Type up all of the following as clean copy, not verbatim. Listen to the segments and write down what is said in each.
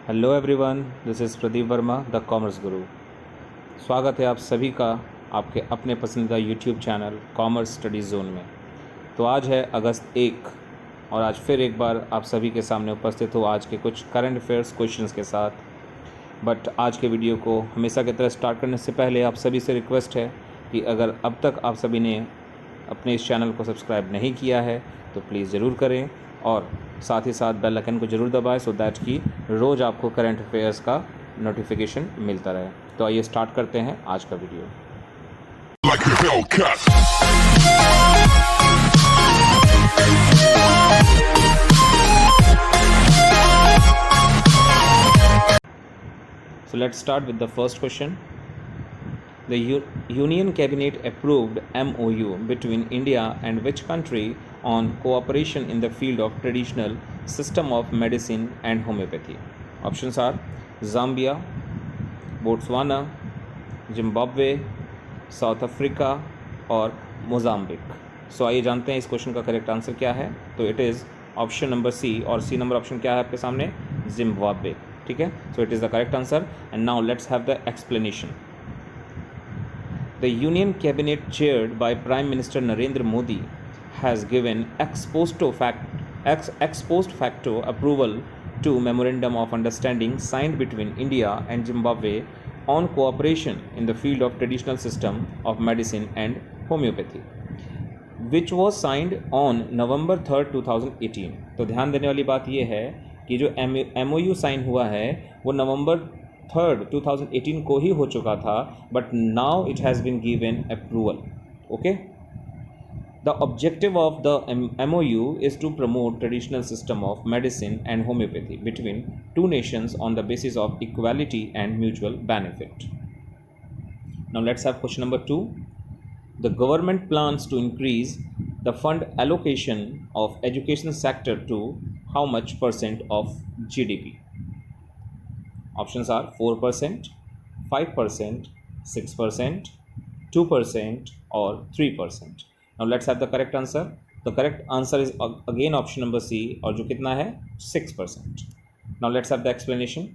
Hello everyone, this is Pradeep Verma, the commerce गुरु। स्वागत है आप सभी का आपके अपने पसंदीदा YouTube channel commerce study zone में। तो आज है अगस्त 1 और आज फिर एक बार आप सभी के सामने उपस्थित हो आज के कुछ करंट अफेयर्स क्वेश्चंस के साथ। बट आज के वीडियो को हमेशा की तरह स्टार्ट करने से पहले आप सभी से रिक्वेस्ट है कि अगर अब तक आप सभी ने अपने इस चैनल को सब्सक्राइब नहीं किया है तो प्लीज़ ज़रूर करें और साथ ही साथ बेल आइकन को ज़रूर दबाएं सो दैट कि रोज़ आपको करंट अफेयर्स का नोटिफिकेशन मिलता रहे। तो आइए स्टार्ट करते हैं आज का video. Like a Hellcat. So let's start with the first question. The Union Cabinet approved MOU between India and which country on cooperation in the field of traditional system of medicine and homeopathy? Options are Zambia, Botswana, Zimbabwe, south Africa और Mozambique. सो आइए जानते हैं इस question का correct answer क्या है। तो it is option number C, और सी नंबर ऑप्शन क्या है आपके सामने? जिम्बाब्वे। ठीक है, so it is the correct answer. And now let's have the explanation. The union cabinet chaired by prime minister Narendra Modi has given ex post facto approval to memorandum of understanding signed between India and Zimbabwe on cooperation in the field of traditional system of medicine and homeopathy, which was signed on November 3rd 2018। तो ध्यान देने वाली बात यह है कि जो MOU sign हुआ है वो नवंबर 3rd 2018 को ही हो चुका था, but now it has been given approval. Okay, the objective of the MOU is to promote traditional system of medicine and homeopathy between two nations on the basis of equality and mutual benefit. Now let's have question number 2. The government plans to increase the fund allocation of education sector to how much percent of GDP? Options are 4%, 5%, 6%, 2% or 3%. Now let's have the correct answer. The correct answer is again option number C, और जो कितना है 6%. Now let's have the explanation.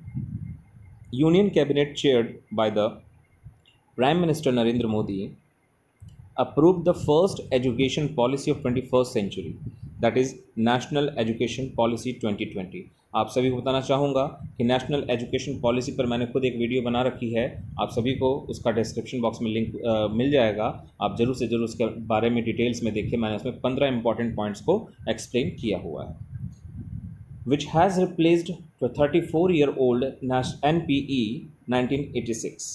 Union Cabinet chaired by the Prime Minister Narendra Modi approved the first education policy of 21st century, that is National Education Policy 2020। आप सभी को बताना चाहूँगा कि नेशनल एजुकेशन पॉलिसी पर मैंने खुद एक वीडियो बना रखी है, आप सभी को उसका डिस्क्रिप्शन बॉक्स में लिंक मिल जाएगा। आप ज़रूर से ज़रूर उसके बारे में डिटेल्स में देखिए, मैंने उसमें 15 इंपॉर्टेंट पॉइंट्स को एक्सप्लेन किया हुआ है। Which has replaced 34-year-old NPE 1986।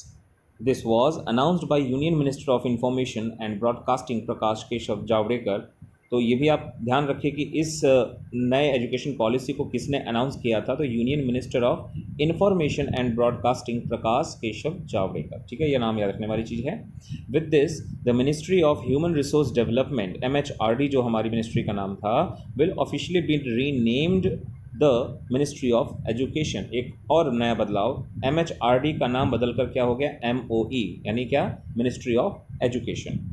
This was announced by union minister of information and broadcasting Prakash Keshav Javadekar. तो ये भी आप ध्यान रखिए कि इस नए एजुकेशन पॉलिसी को किसने अनाउंस किया था? तो union minister of information and broadcasting Prakash Keshav Javadekar. ठीक है, ये नाम याद रखने वाली चीज़ है। With this the ministry of human resource development MHRD, जो हमारी मिनिस्ट्री का नाम था, will officially be renamed the ministry of education. एक और नया बदलाव, MHRD का नाम बदलकर क्या हो गया? MOE, यानी क्या? Ministry of education.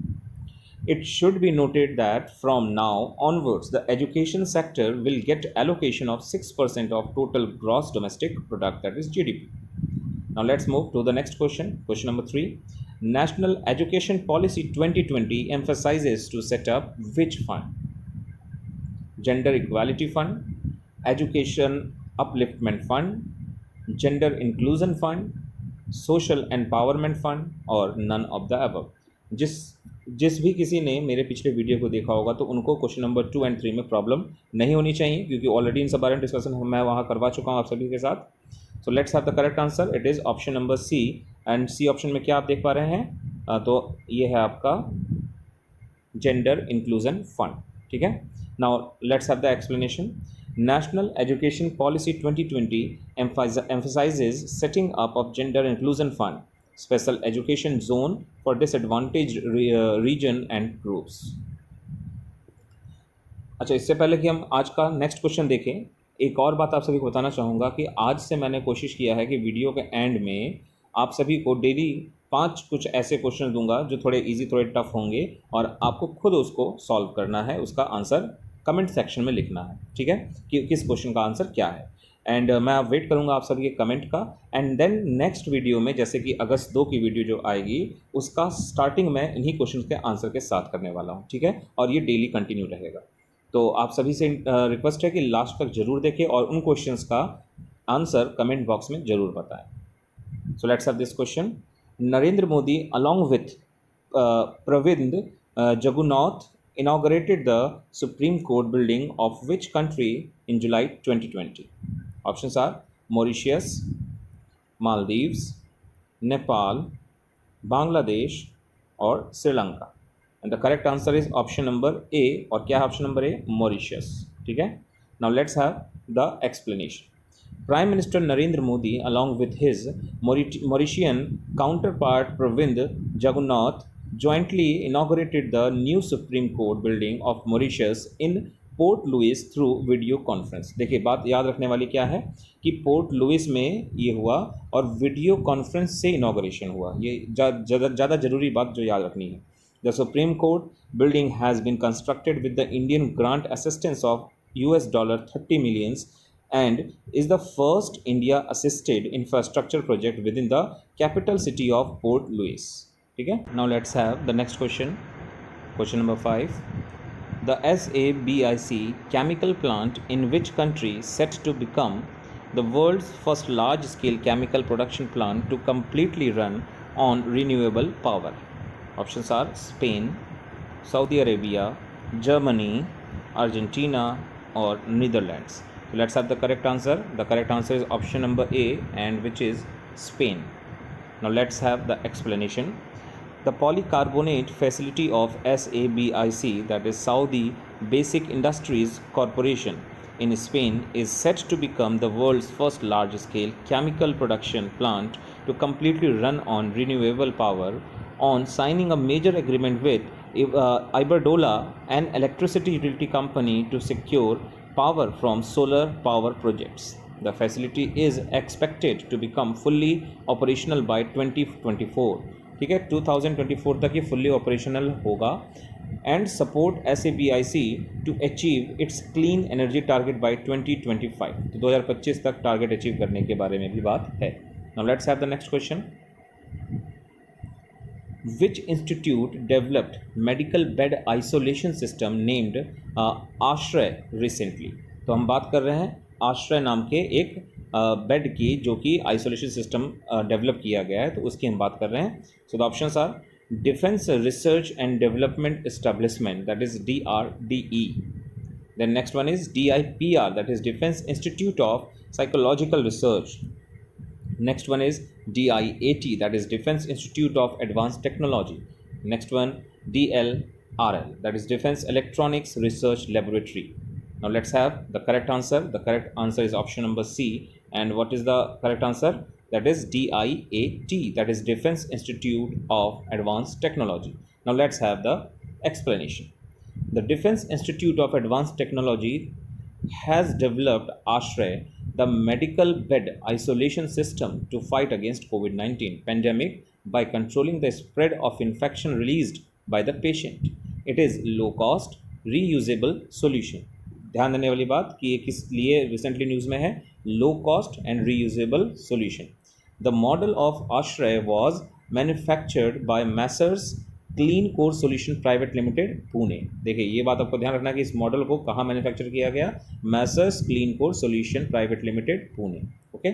It should be noted that from now onwards, the education sector will get allocation of 6% of total gross domestic product, that is GDP. Now let's move to the next question. Question number 3. National Education Policy 2020 emphasizes to set up which fund? Gender Equality Fund, Education Upliftment Fund, Gender Inclusion Fund, Social Empowerment Fund, or none of the above। जिस भी किसी ने मेरे पिछले video को देखा होगा तो उनको क्वेश्चन नंबर 2 और 3 में प्रॉब्लम नहीं होनी चाहिए, क्योंकि ऑलरेडी इन सब बारे में डिस्कशन मैं वहाँ करवा चुका हूँ आप सभी के साथ। So let's have the correct answer. It is option number C. And C option में क्या आप देख पा रहे हैं? तो ये है आपका जेंडर इंक्लूजन फंड। ठीक है, now let's have the explanation. National Education Policy 2020 emphasizes setting up of Gender Inclusion Fund, Special Education Zone for disadvantaged region and groups। अच्छा, इससे पहले कि हम आज का नेक्स्ट क्वेश्चन देखें, एक और बात आप सभी को बताना चाहूँगा कि आज से मैंने कोशिश किया है कि वीडियो के एंड में आप सभी को डेली 5 कुछ ऐसे क्वेश्चन दूंगा जो थोड़े इजी थोड़े टफ होंगे, और आपको खुद उसको सॉल्व करना है, उसका आंसर कमेंट सेक्शन में लिखना है। ठीक है, कि किस क्वेश्चन का आंसर क्या है। एंड मैं वेट करूंगा आप सभी के कमेंट का। एंड देन नेक्स्ट वीडियो में, जैसे कि अगस्त 2 की वीडियो जो आएगी, उसका स्टार्टिंग में इन्हीं क्वेश्चन के आंसर के साथ करने वाला हूँ, ठीक है, और ये डेली कंटिन्यू रहेगा। तो आप सभी से रिक्वेस्ट है कि लास्ट तक जरूर देखें और उन क्वेश्चंस का आंसर कमेंट बॉक्स में जरूर बताएं। सो let's have this question. Narendra Modi along with Pravind Jagannath inaugurated the Supreme Court building of which country in July 2020? Options are Mauritius, Maldives, Nepal, Bangladesh or Sri Lanka. And the correct answer is option number A. और क्या है option number A? Mauritius. ठीक है. Now let's have the explanation. Prime Minister Narendra Modi, along with his Mauritian counterpart Pravind Jagannath, jointly inaugurated the new Supreme Court building of Mauritius in Port Louis through video conference. देखिए बात याद रखने वाली क्या है कि port Louis में ये हुआ और वीडियो कॉन्फ्रेंस से इनॉग्रेशन हुआ। ये ज़्यादा जरूरी बात जो याद रखनी है। The Supreme Court building has been constructed with the Indian grant assistance of $30 million and is the first India assisted infrastructure project within the capital city of Port Louis. ठीक है। Now let's have the next question. Question number 5. The SABIC chemical plant in which country set to become the world's first large-scale chemical production plant to completely run on renewable power? Options are Spain, Saudi Arabia, Germany, Argentina or Netherlands. So let's have the correct answer. The correct answer is option number A, and which is Spain. Now let's have the explanation. The polycarbonate facility of SABIC, that is Saudi Basic Industries Corporation in Spain, is set to become the world's first large-scale chemical production plant to completely run on renewable power on signing a major agreement with Iberdrola, an electricity utility company, to secure power from solar power projects. The facility is expected to become fully operational by 2024. ठीक है, 2024 तक ये fully operational होगा and support SABIC to achieve its clean energy target by 2025। तो 2025 तक target achieve करने के बारे में भी बात है। Now let's have the next question. Which institute developed medical bed isolation system named आश्रय recently? तो हम बात कर रहे हैं आश्रय नाम के एक बेड की, जो कि आइसोलेशन सिस्टम डेवलप किया गया है, तो उसकी हम बात कर रहे हैं। So the options are Defence Research and Development Establishment, that is DRDE। Then next one is DIPR, that is Defence institute of Psychological Research. Next one is DIAT, that is Defense Institute of Advanced Technology. Next one DLRL, that is Defense Electronics Research Laboratory. Now let's have the correct answer. The correct answer is option number C. And what is the correct answer? That is DIAT, that is Defense Institute of Advanced Technology. Now let's have the explanation. The Defense Institute of Advanced Technology has developed ASHRAY, the medical bed isolation system, to fight against COVID-19 pandemic by controlling the spread of infection released by the patient. It is low cost, reusable solution. ध्यान देने वाली बात कि ये किस लिए recently news में है, low cost and reusable solution. The model of Aashray was manufactured by messrs Clean Core Solution Private Limited, Pune. देखिए ये बात आपको ध्यान रखना कि इस मॉडल को कहाँ मैन्युफैक्चर किया गया, Messrs Clean Core Solution Private Limited, Pune. Okay,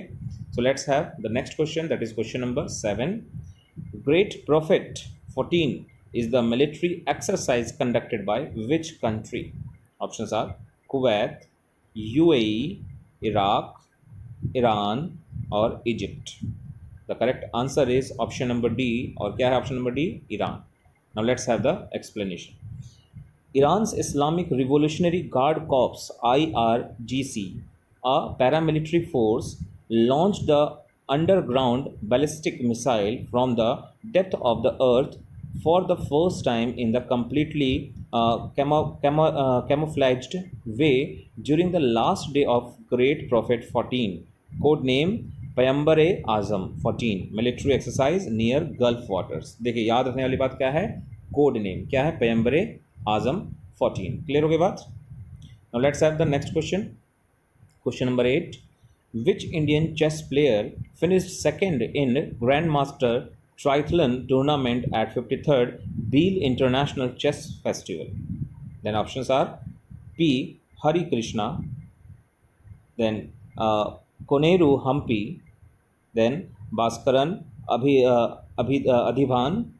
so let's have the next question, that is question number 7. Great profit 14 is the military exercise conducted by which country? Options are Kuwait, UAE, Iraq, Iran or Egypt. The correct answer is option number D. और क्या है option number D? Iran. Now let's have the explanation. Iran's Islamic Revolutionary Guard Corps (IRGC), a paramilitary force, launched the underground ballistic missile from the depth of the earth for the first time in the completely camouflaged way during the last day of Great Prophet 14, codename पैगंबर आजम 14 military exercise near gulf waters. देखिए याद रखने वाली बात क्या है, code name क्या है, पैगंबर आजम 14। क्लियर हो गई बात। Now let's have the next question, question number 8. which Indian chess player finished second in Grandmaster Triathlon tournament at 53rd Beal International Chess Festival? Then options are P. Hari Krishna, then Koneru Hampi, then Bhaskaran Adhiban,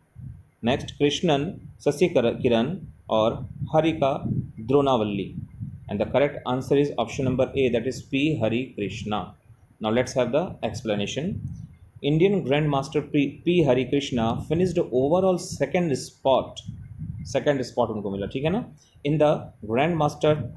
next Krishnan Kiran, or Harika Dronavalli. And the correct answer is option number A, that is P. Hari Krishna. Now let's have the explanation. Indian Grandmaster P. Hari Krishna finished overall second spot उनको मिला, ठीक है ना, in the Grandmaster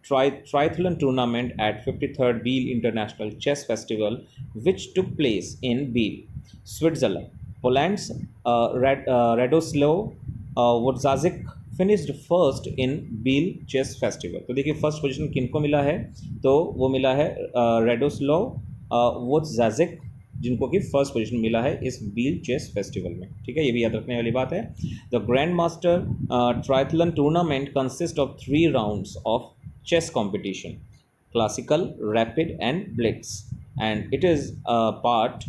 Triathlon tournament at 53rd Beal International Chess Festival, which took place in Beal, Switzerland. Poland's Radoslaw Wodzazik finished first in Beal Chess Festival. तो देखिए first position किनको मिला है, तो वो मिला है रेडोस्लो वोडजाजिक, जिनको कि फर्स्ट पोजीशन मिला है इस बील चेस फेस्टिवल में, ठीक है, ये भी याद रखने वाली बात है. The grand master triathlon tournament consist of 3 rounds of chess competition, classical, rapid and blitz, and it is a part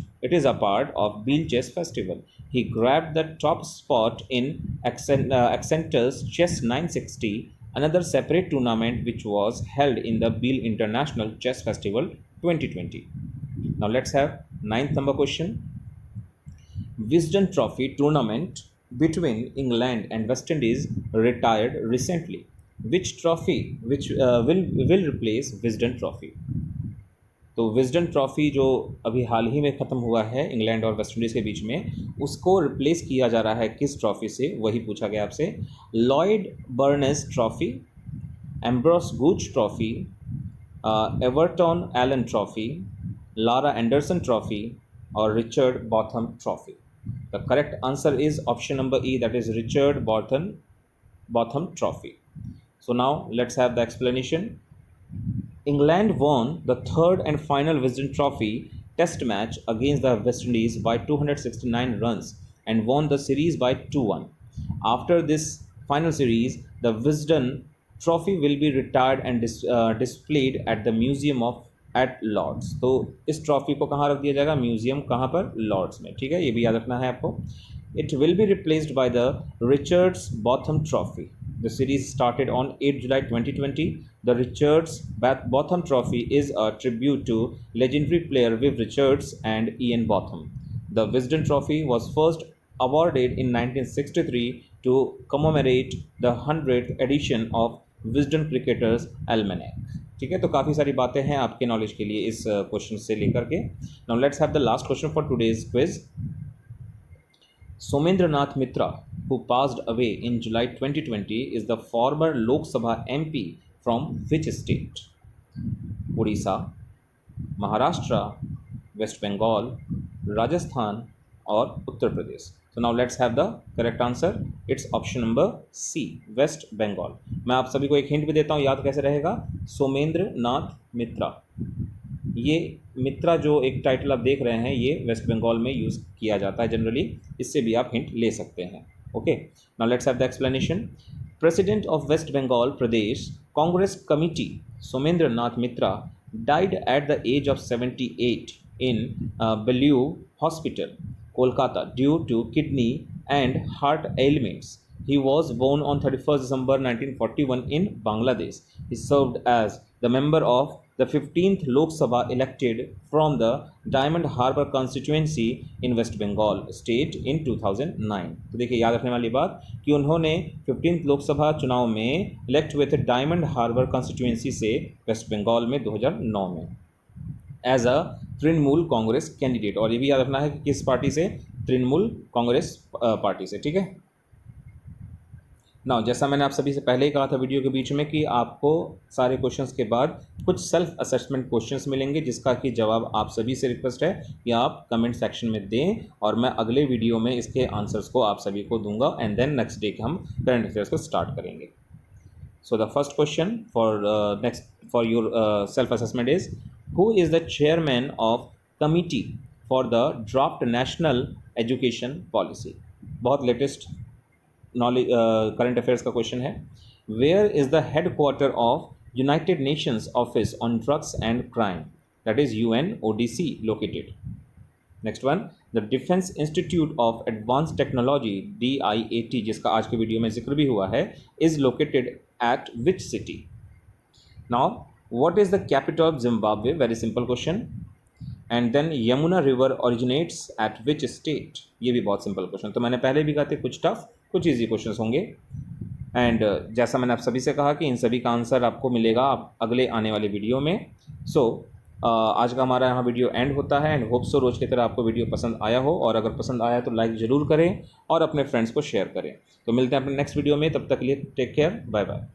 of Beal Chess Festival. He grabbed the top spot in Accenture's Chess 960, another separate tournament which was held in the Beal International Chess Festival 2020. Now let's have 9th number question. Wisden Trophy tournament between England and West Indies retired recently. Which trophy will replace Wisden Trophy? तो Wisden trophy जो अभी हाल ही में ख़त्म हुआ है England और West Indies के बीच में, उसको रिप्लेस किया जा रहा है किस ट्रॉफी से, वही पूछा गया आपसे. Lloyd Barnes trophy, Ambrose Gooch trophy, Everton Allen trophy, Lara Anderson trophy और Richard Botham trophy. The correct answer is option number E, that is Richard Botham trophy. So now let's have the explanation. England won the third and final Wisden Trophy test match against the West Indies by 269 runs and won the series by 2-1. After this final series, the Wisden Trophy will be retired and displayed at the Museum at Lords. तो इस trophy को कहाँ रख दिया जाएगा, museum कहाँ पर, Lord's में, ठीक है, ये भी याद रखना है आपको. It will be replaced by the Richards Botham Trophy. The series started on 8 July 2020. The Richards Botham Trophy is a tribute to legendary player Viv Richards and Ian Botham. The Wisden Trophy was first awarded in 1963 to commemorate the 100th edition of Wisden Cricketers Almanac. ठीक है, तो काफ़ी सारी बातें हैं आपके knowledge के लिए इस क्वेश्चन से लेकर के. Now let's have the last question for today's quiz. Somendranath Mitra, who passed away in July 2020, is the former Lok Sabha MP from which state? Odisha, Maharashtra, West Bengal, Rajasthan or Uttar Pradesh. So now let's have the correct answer. It's option number C, West Bengal. मैं आप सभी को एक hint भी देता हूँ, याद कैसे रहेगा. सोमेंद्र नाथ मित्रा, ये मित्रा जो एक टाइटल आप देख रहे हैं, ये वेस्ट बंगाल में यूज़ किया जाता है जनरली, इससे भी आप हिंट ले सकते हैं. Okay, now let's have the explanation. President of West Bengal Pradesh Congress committee Somendra Nath Mitra died at the age of 78 in Bellevue Hospital, Kolkata, due to kidney and heart ailments. He was born on 31st December 1941 in Bangladesh. He served as the member of the 15th Lok Sabha elected from the Diamond Harbour constituency in West Bengal state in 2009. तो देखिए याद रखने वाली बात कि उन्होंने 15th लोक सभा चुनाव में इलेक्ट हुए थे डायमंड हार्बर कॉन्स्टिट्यूएंसी से वेस्ट बंगाल में 2009 में as a Trinamool Congress candidate. और ये भी याद रखना है कि किस पार्टी से, तृणमूल कांग्रेस पार्टी से, ठीक है. ना जैसा मैंने आप सभी से पहले ही कहा था वीडियो के बीच में कि आपको सारे क्वेश्चंस के बाद कुछ सेल्फ असेसमेंट क्वेश्चंस मिलेंगे, जिसका कि जवाब आप सभी से रिक्वेस्ट है कि आप कमेंट सेक्शन में दें और मैं अगले वीडियो में इसके आंसर्स को आप सभी को दूंगा एंड देन नेक्स्ट डे के हम करंट अफेयर्स को स्टार्ट करेंगे. So the first question for your self assessment is, who is the chairman of committee for the draft national education policy. बहुत लेटेस्ट नॉलेज करंट अफेयर्स का question है. Where is the headquarter of United Nations office on drugs and crime. that is UNODC located. Next one, the defence institute of advance technology DIAT, जिसका आज के video में जिक्र भी हुआ है, is located at which city? Now what is the capital of Zimbabwe? Very simple question. And then Yamuna river originates at which state? ये भी बहुत सिंपल क्वेश्चन. तो मैंने पहले भी कहा था कुछ टफ कुछ ईजी क्वेश्चन होंगे. एंड जैसा मैंने आप सभी से कहा कि इन सभी का आंसर आपको मिलेगा अगले आने वाले वीडियो में. सो आज का हमारा यहाँ वीडियो एंड होता है. एंड होप सो रोज़ की तरह आपको वीडियो पसंद आया हो, और अगर पसंद आया तो लाइक ज़रूर करें और अपने फ्रेंड्स को शेयर करें. तो मिलते हैं अपने नेक्स्ट वीडियो में. तब तक के लिए टेक केयर. Bye bye.